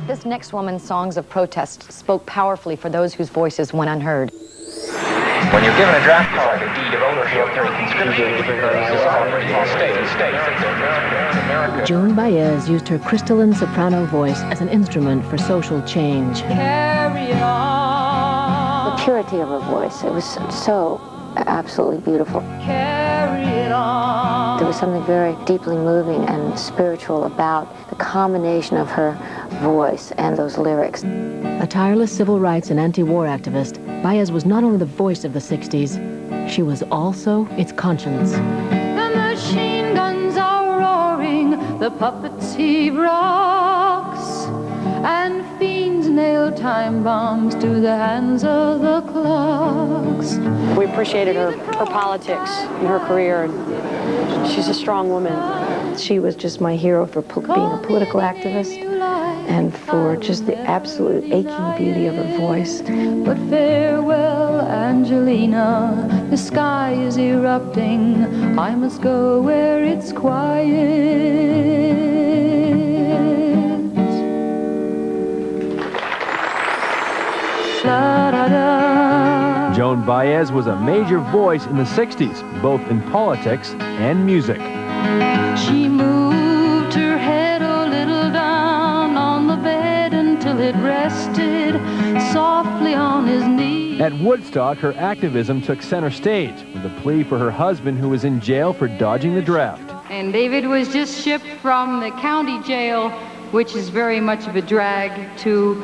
This next woman's songs of protest spoke powerfully for those whose voices went unheard. When you're given a draft card, a deed of ownership, carry conscription, Joan Baez used her crystalline soprano voice as an instrument for social change. Carry on. The purity of her voice, it was so absolutely beautiful. Carry it on. There was something very deeply moving and spiritual about the combination of her voice and those lyrics. A tireless civil rights and anti-war activist, Baez was not only the voice of the 60s, she was also its conscience. The machine guns are roaring, the puppets heave rocks, and fiends nail time bombs to the hands of the clocks. We appreciated her politics and her career. She's a strong woman. She was just my hero for being a political activist and for just the absolute aching beauty of her voice. But farewell, Angelina, the sky is erupting. I must go where it's quiet. Joan Baez was a major voice in the 60s, both in politics and music. She moved her head a little down on the bed until it rested softly on his knee. At Woodstock, her activism took center stage with a plea for her husband who was in jail for dodging the draft. And David was just shipped from the county jail, which is very much of a drag, to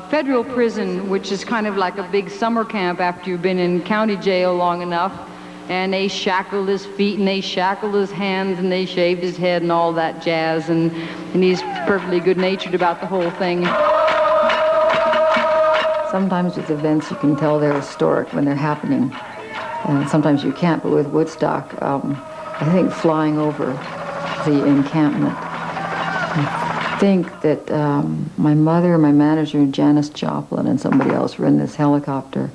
federal prison, which is kind of like a big summer camp after you've been in county jail long enough. And they shackled his feet, and they shackled his hands, and they shaved his head and all that jazz, and he's perfectly good-natured about the whole thing. Sometimes with events you can tell they're historic when they're happening, and sometimes you can't, but with Woodstock, I think flying over the encampment, I think that my mother, my manager, Janice Joplin, and somebody else were in this helicopter,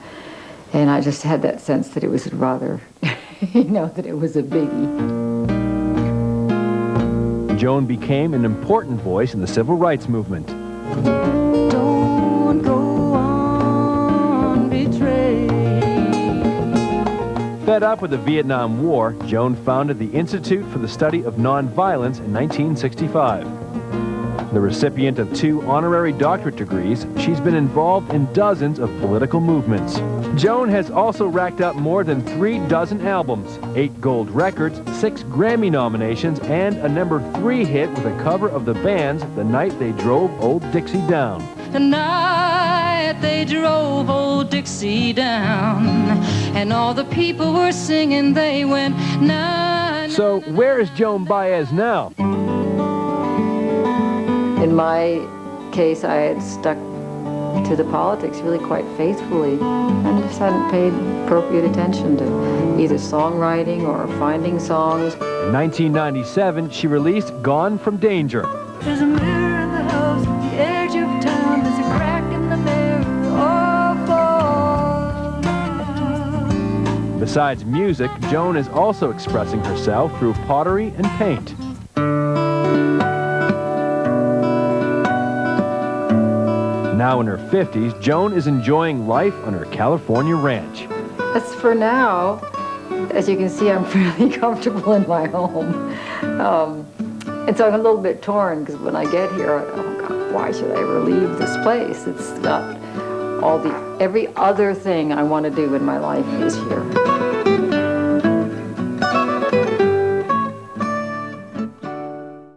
and I just had that sense that it was rather, that it was a biggie. Joan became an important voice in the civil rights movement. Don't go on betraying. Fed up with the Vietnam War, Joan founded the Institute for the Study of Nonviolence in 1965. The recipient of 2 honorary doctorate degrees, she's been involved in dozens of political movements. Joan has also racked up more than 3 dozen albums, 8 gold records, 6 Grammy nominations, and a #3 hit with a cover of the Band's The Night They Drove Old Dixie Down. The night they drove old Dixie down, and all the people were singing, they went, nah. So where is Joan Baez now? In my case, I had stuck to the politics really quite faithfully and just hadn't paid appropriate attention to either songwriting or finding songs. In 1997, she released Gone from Danger. There's a mirror in the house at the edge of town. There's a crack in the mirror. Oh, Besides music, Joan is also expressing herself through pottery and paint. Now in her 50s, Joan is enjoying life on her California ranch. As for now, as you can see, I'm fairly comfortable in my home. And so I'm a little bit torn, because when I get here, oh God, why should I ever leave this place? It's got every other thing I want to do in my life is here.